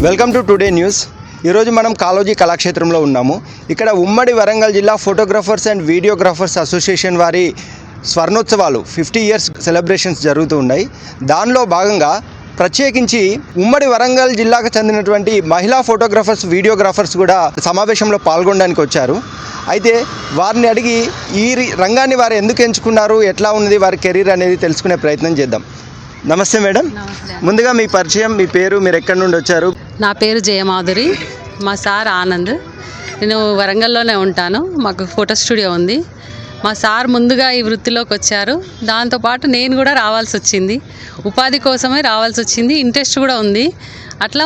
Welcome to today news. ఈరోజు మనం కాళోజీ కళాక్షేత్రంలో ఉన్నాము. ఇక్కడ ఉమ్మడి వరంగల్ జిల్లా ఫోటోగ్రాఫర్స్ అండ్ వీడియోగ్రాఫర్స్ అసోసియేషన్ వారి స్వర్ణోత్సవాలు 50 ఇయర్స్ సెలబ్రేషన్స్ జరుగుతూ ఉన్నాయి. దానిలో భాగంగా ప్రత్యేకించి ఉమ్మడి వరంగల్ జిల్లాకు చెందినటువంటి మహిళా ఫోటోగ్రాఫర్స్ వీడియోగ్రాఫర్స్ కూడా సమావేశంలో పాల్గొనడానికి వచ్చారు. అయితే వారిని అడిగి ఈ రంగాన్ని వారు ఎందుకు ఎంచుకున్నారు, ఎట్లా ఉన్నది వారి కెరీర్ అనేది తెలుసుకునే ప్రయత్నం చేద్దాం. నమస్తే మేడం. ముందుగా మీ పరిచయం, మీ పేరు, మీరు ఎక్కడి నుండి వచ్చారు? నా పేరు జయమాధురి, మా సార్ ఆనంద్. నేను వరంగల్లోనే ఉంటాను. మాకు ఫోటో స్టూడియో ఉంది. మా సార్ ముందుగా ఈ వృత్తిలోకి వచ్చారు. దాంతోపాటు నేను కూడా రావాల్సి వచ్చింది. ఉపాధి కోసమే రావాల్సి వచ్చింది. ఇంట్రెస్ట్ కూడా ఉంది. అట్లా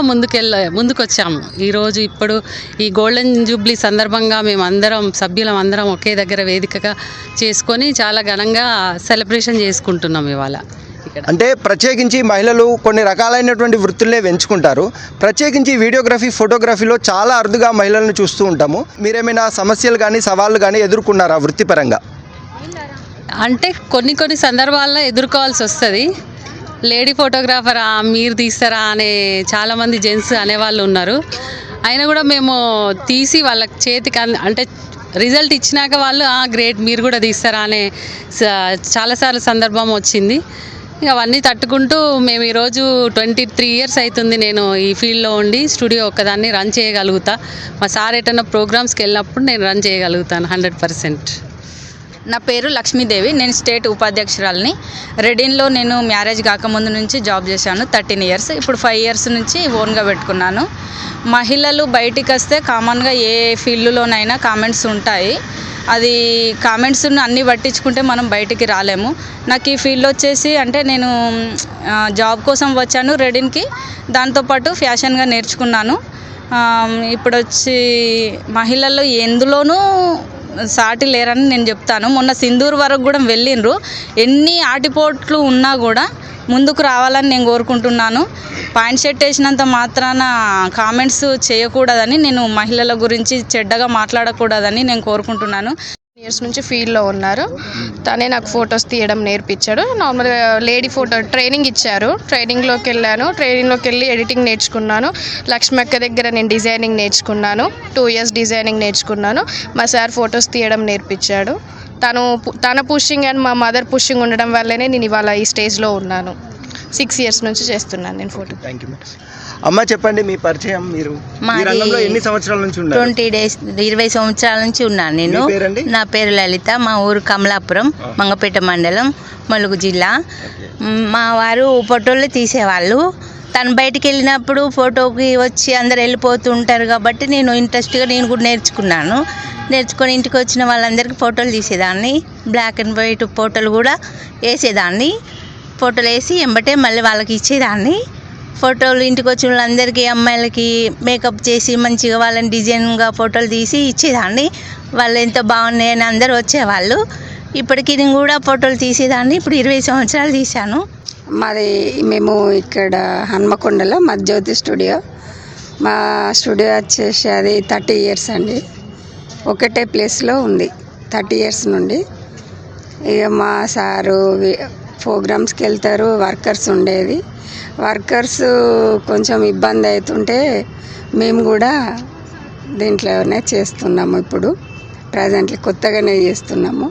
ముందుకు వచ్చాము. ఈరోజు ఇప్పుడు ఈ గోల్డెన్ జూబ్లీ సందర్భంగా మేమందరం సభ్యులం అందరం ఒకే దగ్గర వేదికగా చేసుకొని చాలా ఘనంగా సెలబ్రేషన్ చేసుకుంటున్నాం ఇవాళ. అంటే ప్రత్యేకించి మహిళలు కొన్ని రకాలైనటువంటి వృత్తులనే ఎంచుకుంటారు. ప్రత్యేకించి వీడియోగ్రఫీ, ఫోటోగ్రఫీలో చాలా అరుదుగా మహిళలను చూస్తూ ఉంటాము. మీరేమైనా సమస్యలు కానీ సవాళ్ళు కానీ ఎదుర్కొన్నారా వృత్తిపరంగా? అంటే కొన్ని సందర్భాల్లో ఎదుర్కోవాల్సి వస్తుంది. లేడీ ఫోటోగ్రాఫరా, మీరు తీస్తారా అనే చాలామంది జెంట్స్ అనేవాళ్ళు ఉన్నారు. అయినా కూడా మేము తీసి వాళ్ళ చేతికి అంటే రిజల్ట్ ఇచ్చినాక వాళ్ళు గ్రేట్, మీరు కూడా తీస్తారా అనే చాలాసార్లు సందర్భం వచ్చింది. ఇక అవన్నీ తట్టుకుంటూ మేము ఈరోజు 23 ఇయర్స్ అవుతుంది నేను ఈ ఫీల్డ్లో ఉండి స్టూడియో ఒక్కదాన్ని రన్ చేయగలుగుతా. మా సార్ ఎటన్నా ప్రోగ్రామ్స్కి వెళ్ళినప్పుడు నేను రన్ చేయగలుగుతాను 100%. నా పేరు లక్ష్మీదేవి. నేను స్టేట్ ఉపాధ్యక్షురాలని. రెడీన్లో నేను మ్యారేజ్ కాకముందు నుంచి జాబ్ చేశాను 13 ఇయర్స్. ఇప్పుడు 5 ఇయర్స్ నుంచి ఓన్గా పెట్టుకున్నాను. మహిళలు బయటికి వస్తే కామన్గా ఏ ఫీల్డ్లోనైనా కామెంట్స్ ఉంటాయి. అది కామెంట్స్ అన్నీ పట్టించుకుంటే మనం బయటికి రాలేము. నాకు ఈ ఫీల్డ్ వచ్చేసి అంటే నేను జాబ్ కోసం వచ్చాను రెడీన్కి. దాంతోపాటు ఫ్యాషన్గా నేర్చుకున్నాను. ఇప్పుడు వచ్చి మహిళల్లో ఎందులోనూ సాటి లేరని నేను చెప్తాను. మొన్న సింధూర్ వరకు కూడా వెళ్ళిండ్రు. ఎన్ని ఆటిపోట్లు ఉన్నా కూడా ముందుకు రావాలని నేను కోరుకుంటున్నాను. పాయింట్ షర్ట్ వేసినంత మాత్రాన కామెంట్స్ చేయకూడదని, నేను మహిళల గురించి చెడ్డగా మాట్లాడకూడదని నేను కోరుకుంటున్నాను. ఇయర్స్ నుంచి ఫీల్డ్లో ఉన్నారు. తనే నాకు ఫొటోస్ తీయడం నేర్పించాడు. నార్మల్గా లేడీ ఫోటో ట్రైనింగ్ ఇచ్చారు. ట్రైనింగ్లోకి వెళ్ళి ఎడిటింగ్ నేర్చుకున్నాను. లక్ష్మి అక్క దగ్గర నేను డిజైనింగ్ నేర్చుకున్నాను. 2 ఇయర్స్ డిజైనింగ్ నేర్చుకున్నాను. మా సార్ ఫొటోస్ తీయడం నేర్పించాడు. తన పుషింగ్ అండ్ మా మదర్ పుషింగ్ ఉండడం వల్లనే నేను ఇవాళ ఈ స్టేజ్లో ఉన్నాను. 6 ఇయర్స్ నుంచి చేస్తున్నాను నేను ఫోటో. Thank you madam. అమ్మ చెప్పండి మీ పరిచయం. మీరు ఈ రంగంలో ఎన్ని సంవత్సరాల నుంచి ఉన్నారు? 20 సంవత్సరాల నుంచి ఉన్నాను నేను. నా పేరు లలిత. మా ఊరు కమలాపురం, మంగపేట మండలం, ములుగు జిల్లా. మా వారు ఫోటోలు తీసేవాళ్ళు. తను బయటికి వెళ్ళినప్పుడు ఫోటోకి వచ్చి అందరు వెళ్ళిపోతూ ఉంటారు కాబట్టి నేను ఇంట్రెస్ట్గా నేను కూడా నేర్చుకొని ఇంటికి వచ్చిన వాళ్ళందరికీ ఫోటోలు తీసేదాన్ని. బ్లాక్ అండ్ వైట్ ఫోటోలు కూడా వేసేదాన్ని. ఫోటోలు వేసి ఎంబటే మళ్ళీ వాళ్ళకి ఇచ్చేదాన్ని. ఫోటోలు ఇంటికి వచ్చిన వాళ్ళందరికీ అమ్మాయిలకి మేకప్ చేసి మంచిగా వాళ్ళని డిజైన్గా ఫోటోలు తీసి ఇచ్చేదాన్ని. వాళ్ళు ఎంతో బాగున్నాయని అందరూ వచ్చేవాళ్ళు. ఇప్పటికీ నేను కూడా ఫోటోలు తీసేదాన్ని. ఇప్పుడు 20 సంవత్సరాలు తీశాను. మేము ఇక్కడ హన్మకొండలో మధ్యజ్యోతి స్టూడియో. మా స్టూడియో వచ్చేసి అది 30 ఇయర్స్ అండి. ఒకటే ప్లేస్లో ఉంది 30 ఇయర్స్ నుండి. ఇక మా సారు ప్రోగ్రామ్స్కి వెళ్తారు. వర్కర్స్ కొంచెం ఇబ్బంది అవుతుంటే మేము కూడా దీంట్లోనే చేస్తున్నాము. ఇప్పుడు ప్రజెంట్లీ కొత్తగానే చేస్తున్నాము.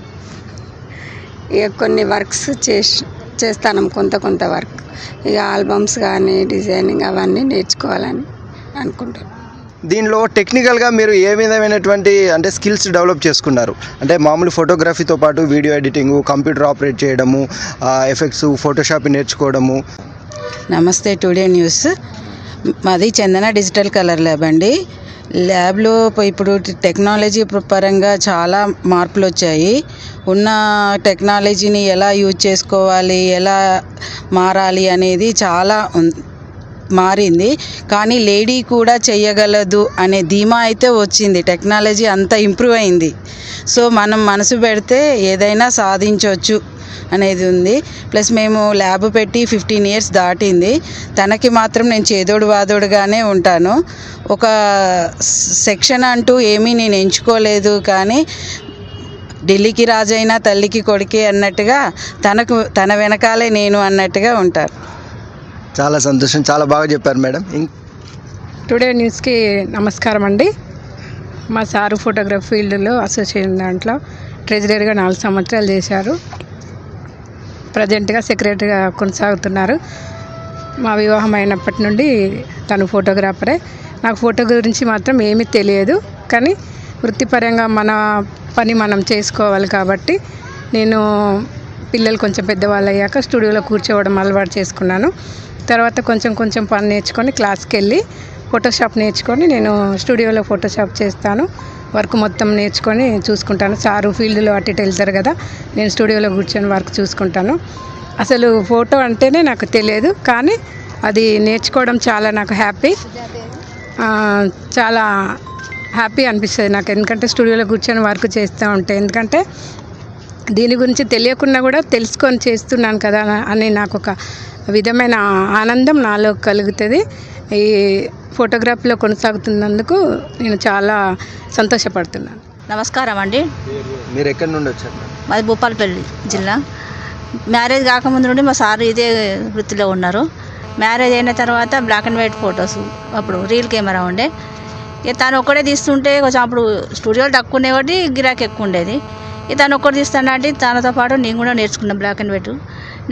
ఇక కొన్ని వర్క్స్ చేస్తాను, కొంత వర్క్. ఇక ఆల్బమ్స్ కానీ డిజైనింగ్ అవన్నీ నేర్చుకోవాలని అనుకుంటున్నాను. దీనిలో టెక్నికల్గా మీరు ఏ విధమైనటువంటి అంటే స్కిల్స్ డెవలప్ చేసుకున్నారు? అంటే మామూలు ఫోటోగ్రఫీతో పాటు వీడియో ఎడిటింగు, కంప్యూటర్ ఆపరేట్ చేయడము, ఎఫెక్ట్స్, ఫోటోషాప్ నేర్చుకోవడము. నమస్తే టుడే న్యూస్. మాది చందన డిజిటల్ కలర్ ల్యాబ్ అండి. ల్యాబ్లో ఇప్పుడు టెక్నాలజీ పరంగా చాలా మార్పులు వచ్చాయి. ఉన్న టెక్నాలజీని ఎలా యూజ్ చేసుకోవాలి, ఎలా మారాలి అనేది చాలా మారింది. కానీ లేడీ కూడా చేయగలదు అనే ధీమా అయితే వచ్చింది. టెక్నాలజీ అంత ఇంప్రూవ్ అయింది. సో మనం మనసు పెడితే ఏదైనా సాధించవచ్చు అనేది ఉంది. ప్లస్ మేము ల్యాబ్ పెట్టి 15 ఇయర్స్ దాటింది. తనకి మాత్రం నేను చేదోడు వాదోడుగానే ఉంటాను. ఒక సెక్షన్ అంటూ ఏమీ నేను ఎంచుకోలేదు. కానీ ఢిల్లీకి రాజైనా తల్లికి కొడుకే అన్నట్టుగా తన వెనకాలే నేను అన్నట్టుగా ఉంటారు. చాలా సంతోషం, చాలా బాగా చెప్పారు మేడం. టుడే న్యూస్కి నమస్కారం అండి. మా సారు ఫోటోగ్రఫీ ఫీల్డ్లో అసోసియేషన్ దాంట్లో ట్రెజరర్గా 4 సంవత్సరాలు చేశారు. ప్రజెంట్గా సెక్రటరీగా కొనసాగుతున్నారు. మా వివాహం అయినప్పటి నుండి తను ఫోటోగ్రాఫరే. నాకు ఫోటో గురించి మాత్రం ఏమీ తెలియదు, కానీ వృత్తిపరంగా మన పని మనం చేసుకోవాలి కాబట్టి నేను పిల్లలు కొంచెం పెద్దవాళ్ళు అయ్యాక స్టూడియోలో కూర్చోవడం అలవాటు చేసుకున్నాను. తర్వాత కొంచెం పని నేర్చుకొని క్లాస్కి వెళ్ళి ఫోటోషాప్ నేర్చుకొని నేను స్టూడియోలో ఫోటోషాప్ చేస్తాను. వర్క్ మొత్తం నేర్చుకొని చూసుకుంటాను. సారు ఫీల్డ్లో అటు ఇటు వెళ్తారు కదా, నేను స్టూడియోలో కూర్చొని వర్క్ చూసుకుంటాను. అసలు ఫోటో అంటేనే నాకు తెలియదు, కానీ అది నేర్చుకోవడం చాలా నాకు చాలా హ్యాపీ అనిపిస్తుంది నాకు. ఎందుకంటే స్టూడియోలో కూర్చొని వర్క్ చేస్తూ ఉంటే, ఎందుకంటే దీని గురించి తెలియకుండా కూడా తెలుసుకొని చేస్తున్నాను కదా అని నాకు ఒక విధమైన ఆనందం నాలో కలుగుతుంది. ఈ ఫోటోగ్రఫీలో కొనసాగుతున్నందుకు నేను చాలా సంతోషపడుతున్నాను. నమస్కారం అండి. మీరు ఎక్కడి నుండి వచ్చారు? మాది భూపాలపల్లి జిల్లా. మ్యారేజ్ కాకముందు నుండి మా సార్ ఇదే వృత్తిలో ఉన్నారు. మ్యారేజ్ అయిన తర్వాత బ్లాక్ అండ్ వైట్ ఫొటోస్, అప్పుడు రీల్ కెమెరా ఉండే. ఇక తను ఒక్కడే తీస్తుంటే కొంచెం అప్పుడు స్టూడియోలు తక్కువ ఉండేవాటి, గిరాకీ ఎక్కువ ఉండేది. ఇక తను ఒక్కటి తీస్తానంటే తనతో పాటు నేను కూడా నేర్చుకున్నాను బ్లాక్ అండ్ వైట్.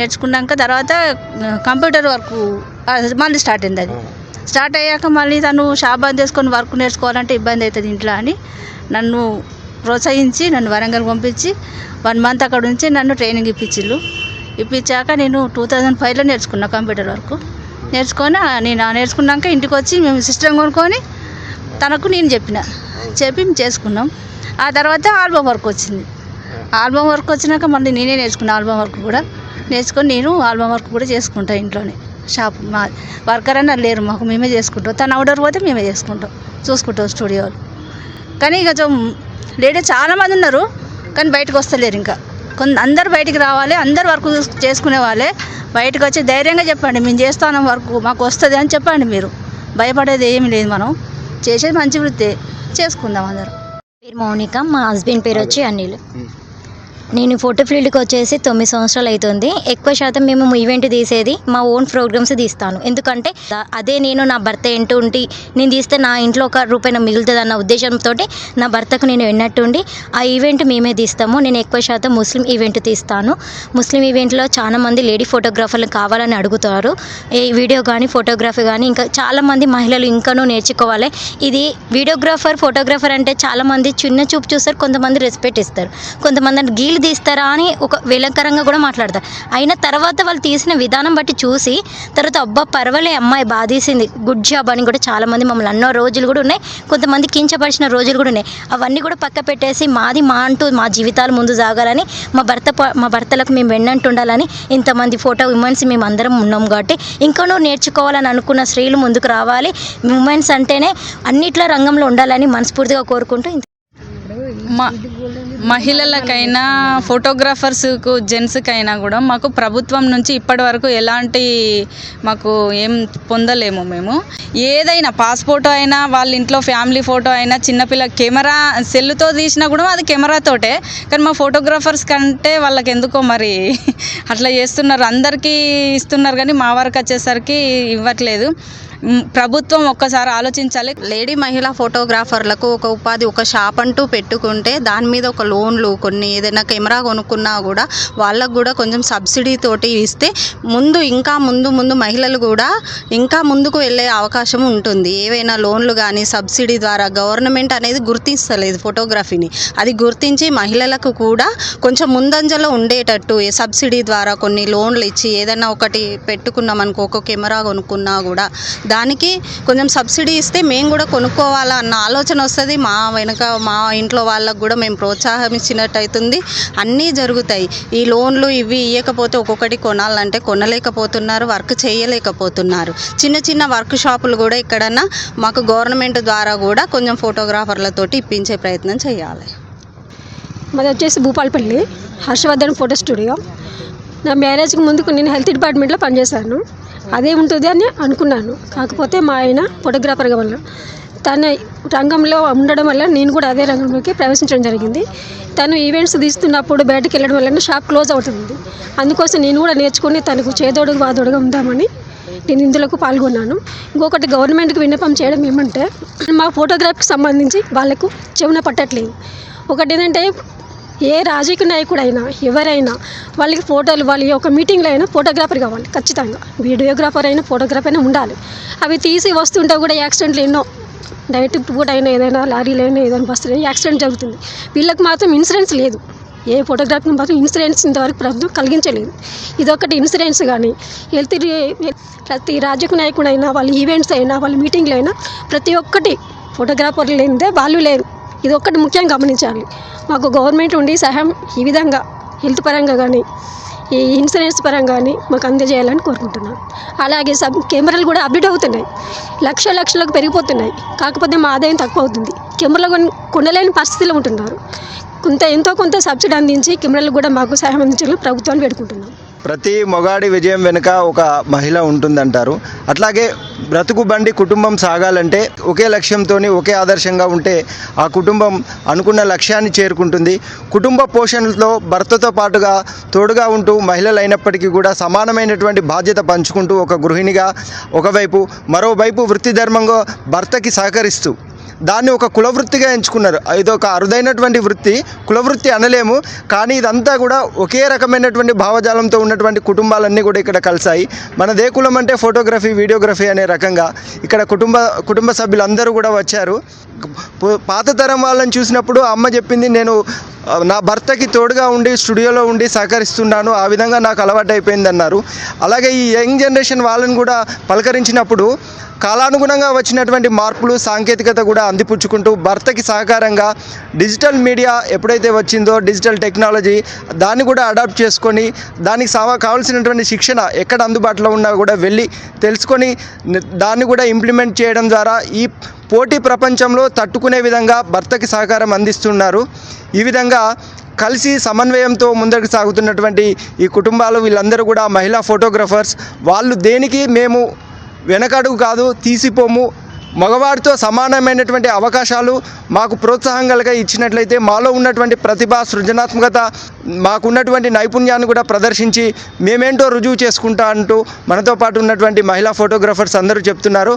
నేర్చుకున్నాక తర్వాత కంప్యూటర్ వర్క్ మళ్ళీ స్టార్ట్ అయింది. అది స్టార్ట్ అయ్యాక మళ్ళీ తను షాప్ బంద్ చేసుకొని వర్క్ నేర్చుకోవాలంటే ఇబ్బంది అవుతుంది ఇంట్లో అని నన్ను ప్రోత్సహించి నన్ను వరంగల్ పంపించి 1 మంత్ అక్కడ ఉంచి నన్ను ట్రైనింగ్ ఇప్పించాక నేను 2005లో నేర్చుకున్నా కంప్యూటర్ వర్క్. నేర్చుకున్నాక ఇంటికి వచ్చి మేము సిస్టమ్ కొనుక్కొని తనకు నేను చెప్పి మేము చేసుకున్నాం. ఆ తర్వాత ఆల్బమ్ వర్క్ వచ్చింది. ఆల్బమ్ వర్క్ వచ్చినాక మళ్ళీ నేనే నేర్చుకున్నాను. ఆల్బమ్ వర్క్ కూడా నేర్చుకొని నేను ఆల్బమ్ వర్క్ కూడా చేసుకుంటాను ఇంట్లోనే. షాప్ మా వర్కర్ అని లేరు మాకు, మేమే చేసుకుంటాం. తను అవుట్డోర్ పోతే మేమే చూసుకుంటాం స్టూడియోలు. కానీ ఇక లేడీస్ చాలామంది ఉన్నారు, కానీ బయటకు వస్తలేరు. ఇంకా అందరు బయటికి రావాలి, అందరు వర్క్ చేసుకునే వాళ్ళే బయటకు వచ్చి ధైర్యంగా చెప్పండి, మేము చేస్తాను వర్క్, మాకు వస్తుంది అని చెప్పండి. మీరు భయపడేది ఏమి లేదు, మనం చేసేది మంచి వృత్తి, చేసుకుందాం అందరం. పేరు మౌనిక, మా హస్బెండ్ పేరు వచ్చి అనిల్. నేను ఫోటో ఫీల్డ్కి వచ్చేసి 9 సంవత్సరాలు అవుతుంది. ఎక్కువ శాతం మేము ఈవెంట్ తీసేది మా ఓన్ ప్రోగ్రామ్స్ తీస్తాను. ఎందుకంటే అదే నేను నా భర్త ఉండి నేను తీస్తే నా ఇంట్లో ₹1 మిగులుతుంది అన్న ఉద్దేశంతో నా భర్తకు నేను ఎన్నట్టుండి ఆ ఈవెంట్ మేమే తీస్తాము. నేను ఎక్కువ శాతం ముస్లిం ఈవెంట్ తీస్తాను. ముస్లిం ఈవెంట్లో చాలామంది లేడీ ఫోటోగ్రాఫర్లు కావాలని అడుగుతారు. ఈ వీడియో కానీ ఫోటోగ్రఫీ కానీ ఇంకా చాలామంది మహిళలు ఇంకానూ నేర్చుకోవాలి. ఇది వీడియోగ్రాఫర్ ఫోటోగ్రాఫర్ అంటే చాలామంది చిన్న చూపు చూస్తారు, కొంతమంది రెస్పెక్ట్ ఇస్తారు, కొంతమంది గీలు తీస్తారా అని ఒక వెలకరంగా కూడా మాట్లాడతారు. అయినా తర్వాత వాళ్ళు తీసిన విధానం బట్టి చూసి తర్వాత అబ్బా పర్వాలే అమ్మాయి బాగా తీసింది, గుడ్ జాబ్ అని కూడా చాలామంది మమ్మల్ని అన్న రోజులు కూడా ఉన్నాయి. కొంతమంది కించపరిచిన రోజులు కూడా ఉన్నాయి. అవన్నీ కూడా పక్క పెట్టేసి మా అంటూ మా జీవితాలు ముందు సాగాలని మా భర్తలకు మేము వెన్నంటూ ఉండాలని ఇంతమంది ఫోటో ఉమెన్స్ మేము అందరం ఉన్నాం కాబట్టి ఇంకానూ నేర్చుకోవాలని అనుకున్న స్త్రీలు ముందుకు రావాలి. ఉమెన్స్ అంటేనే అన్నిట్లో రంగంలో ఉండాలని మనస్ఫూర్తిగా కోరుకుంటూ మహిళలకైనా ఫోటోగ్రాఫర్స్కు జెంట్స్కైనా కూడా మాకు ప్రభుత్వం నుంచి ఇప్పటి వరకు ఎలాంటి మాకు ఏం పొందలేము. మేము ఏదైనా పాస్పోర్ట్ అయినా, వాళ్ళ ఇంట్లో ఫ్యామిలీ ఫోటో అయినా, చిన్నపిల్ల కెమెరా సెల్లుతో తీసినా కూడా అది కెమెరాతోటే. కానీ మా ఫోటోగ్రాఫర్స్ కంటే వాళ్ళకి ఎందుకో మరి అట్లా చేస్తున్నారు. అందరికీ ఇస్తున్నారు కానీ మా వరకు వచ్చేసరికి ఇవ్వట్లేదు. ప్రభుత్వం ఒక్కసారి ఆలోచించాలి. లేడీ మహిళా ఫోటోగ్రాఫర్లకు ఒక ఉపాధి, ఒక షాప్ అంటూ పెట్టుకుంటే దాని మీద ఒక లోన్లు కొన్ని ఏదైనా కెమెరా కొనుక్కున్నా కూడా వాళ్ళకు కూడా కొంచెం సబ్సిడీ తోటి ఇస్తే ఇంకా ముందు మహిళలు కూడా ఇంకా ముందుకు వెళ్ళే అవకాశం ఉంటుంది. ఏవైనా లోన్లు కానీ సబ్సిడీ ద్వారా గవర్నమెంట్ అనేది గుర్తిస్తలేదు ఫోటోగ్రఫీని. అది గుర్తించి మహిళలకు కూడా కొంచెం ముందంజలో ఉండేటట్టు సబ్సిడీ ద్వారా కొన్ని లోన్లు ఇచ్చి ఏదైనా ఒకటి పెట్టుకున్నాం అనుకో, ఒక కెమెరా కొనుక్కున్నా కూడా దానికి కొంచెం సబ్సిడీ ఇస్తే మేము కూడా కొనుక్కోవాలా అన్న ఆలోచన వస్తుంది. మా ఇంట్లో వాళ్ళకు కూడా మేము ప్రోత్సాహం ఇచ్చినట్టు అవుతుంది. అన్నీ జరుగుతాయి. ఈ లోన్లు ఇవి ఇవ్వకపోతే ఒక్కొక్కటి కొనాలంటే కొనలేకపోతున్నారు, వర్క్ చేయలేకపోతున్నారు. చిన్న వర్క్ షాపులు కూడా ఎక్కడన్నా మాకు గవర్నమెంట్ ద్వారా కూడా కొంచెం ఫోటోగ్రాఫర్లతోటి ఇప్పించే ప్రయత్నం చేయాలి. మాది వచ్చేసి భూపాలపల్లి హర్షవర్ధన్ ఫోటో స్టూడియో. నా మ్యారేజ్కి ముందుకు నేను హెల్త్ డిపార్ట్మెంట్లో పనిచేశాను. అదే ఉంటుంది అని అనుకున్నాను. కాకపోతే మా ఆయన ఫోటోగ్రాఫర్గా వల్ల తన రంగంలో ఉండడం వల్ల నేను కూడా అదే రంగంలోకి ప్రవేశించడం జరిగింది. తను ఈవెంట్స్ తీస్తున్నప్పుడు బయటకు వెళ్ళడం వల్ల షాప్ క్లోజ్ అవుతుంది. అందుకోసం నేను కూడా నేర్చుకుని తనకు చేదోడుగా వాదోడుగా ఉందామని నేను ఇందులోకి పాల్గొన్నాను. ఇంకొకటి గవర్నమెంట్కి విన్నపం చేయడం ఏమంటే మా ఫోటోగ్రాఫ్కి సంబంధించి వాళ్ళకు చెవున పట్టట్లేదు. ఒకటి ఏంటంటే ఏ రాజకీయ నాయకుడైనా ఎవరైనా వాళ్ళకి ఫోటోలు వాళ్ళ యొక్క మీటింగ్లో అయినా ఫోటోగ్రాఫర్ కావాలి ఖచ్చితంగా. వీడియోగ్రాఫర్ అయినా ఫోటోగ్రాఫర్ అయినా ఉండాలి. అవి తీసి వస్తుంటే కూడా యాక్సిడెంట్లు ఎన్నో నైట్ పూట అయినా ఏదైనా లారీలో అయినా ఏదైనా బస్సులో యాక్సిడెంట్ జరుగుతుంది. వీళ్ళకి మాత్రం ఇన్సూరెన్స్ లేదు. ఏ ఫోటోగ్రాఫర్కి మాత్రం ఇన్సూరెన్స్ ఇంతవరకు ప్రభుత్వం కలిగించలేదు. ఇదొకటి ఇన్సూరెన్స్ కానీ ప్రతి రాజకీయ నాయకుడైనా వాళ్ళ ఈవెంట్స్ అయినా వాళ్ళ మీటింగ్లు అయినా ప్రతి ఒక్కటి ఫోటోగ్రాఫర్లు లేనిదే వాళ్ళు లేరు. ఇది ఒక్కటి ముఖ్యంగా గమనించాలి. మాకు గవర్నమెంట్ ఉండి సహాయం ఈ విధంగా హెల్త్ పరంగా కానీ ఈ ఇన్సూరెన్స్ పరంగా కానీ మాకు అందజేయాలని కోరుకుంటున్నాను. అలాగే కెమెరాలు కూడా అప్డేట్ అవుతున్నాయి, లక్షలకు పెరిగిపోతున్నాయి. కాకపోతే మా ఆదాయం తక్కువ అవుతుంది. కెమెరాలు కొనలేని పరిస్థితిలో ఉంటున్నారు. ఎంతో కొంత సబ్సిడీ అందించి కెమెరాలు కూడా మాకు సహాయం అందించాలని ప్రభుత్వాన్ని వేడుకుంటున్నాం. ప్రతి మొగాడి విజయం వెనుక ఒక మహిళ ఉంటుందంటారు. అట్లాగే బ్రతుకు బండి కుటుంబం సాగాలంటే ఒకే లక్ష్యంతో ఒకే ఆదర్శంగా ఉంటే ఆ కుటుంబం అనుకున్న లక్ష్యాన్ని చేరుకుంటుంది. కుటుంబ పోషణలో భర్తతో పాటుగా తోడుగా ఉంటూ మహిళలు అయినప్పటికీ కూడా సమానమైనటువంటి బాధ్యత పంచుకుంటూ ఒక గృహిణిగా ఒకవైపు, మరోవైపు వృత్తి ధర్మంగా భర్తకి సహకరిస్తూ దాన్ని ఒక కులవృత్తిగా ఎంచుకున్నారు. ఇది ఒక అరుదైనటువంటి వృత్తి, కులవృత్తి అనలేము. కానీ ఇదంతా కూడా ఒకే రకమైనటువంటి భావజాలంతో ఉన్నటువంటి కుటుంబాలన్నీ కూడా ఇక్కడ కలిసాయి. మనదే కులం అంటే ఫోటోగ్రఫీ, వీడియోగ్రఫీ అనే రకంగా ఇక్కడ కుటుంబ సభ్యులందరూ కూడా వచ్చారు. పాత తరం వాళ్ళని చూసినప్పుడు అమ్మ చెప్పింది, నేను నా భర్తకి తోడుగా ఉండి స్టూడియోలో ఉండి సహకరిస్తున్నాను, ఆ విధంగా నాకు అలవాటు అయిపోయింది అన్నారు. అలాగే ఈ యంగ్ జనరేషన్ వాళ్ళని కూడా పలకరించినప్పుడు కాలానుగుణంగా వచ్చినటువంటి మార్పులు, సాంకేతికత కూడా అందిపుచ్చుకుంటూ భర్తకి సహకారంగా డిజిటల్ మీడియా ఎప్పుడైతే వచ్చిందో, డిజిటల్ టెక్నాలజీ దాన్ని కూడా అడాప్ట్ చేసుకొని దానికి కావాల్సినటువంటి శిక్షణ ఎక్కడ అందుబాటులో ఉన్నా కూడా వెళ్ళి తెలుసుకొని దాన్ని కూడా ఇంప్లిమెంట్ చేయడం ద్వారా ఈ పోటీ ప్రపంచంలో తట్టుకునే విధంగా భర్తకి సహకారం అందిస్తున్నారు. ఈ విధంగా కలిసి సమన్వయంతో ముందుకు సాగుతున్నటువంటి ఈ కుటుంబాలు వీళ్ళందరూ కూడా మహిళా ఫోటోగ్రఫర్స్. వాళ్ళు దేనికి మేము వెనకడుగు కాదు, తీసిపోము. మగవాడితో సమానమైనటువంటి అవకాశాలు మాకు ప్రోత్సాహంగా ఇచ్చినట్లయితే మాలో ఉన్నటువంటి ప్రతిభ, సృజనాత్మకత, మాకున్నటువంటి నైపుణ్యాన్ని కూడా ప్రదర్శించి మేమేంటో రుజువు చేసుకుంటా అంటూ మనతో పాటు ఉన్నటువంటి మహిళా ఫోటోగ్రఫర్స్ అందరూ చెప్తున్నారు.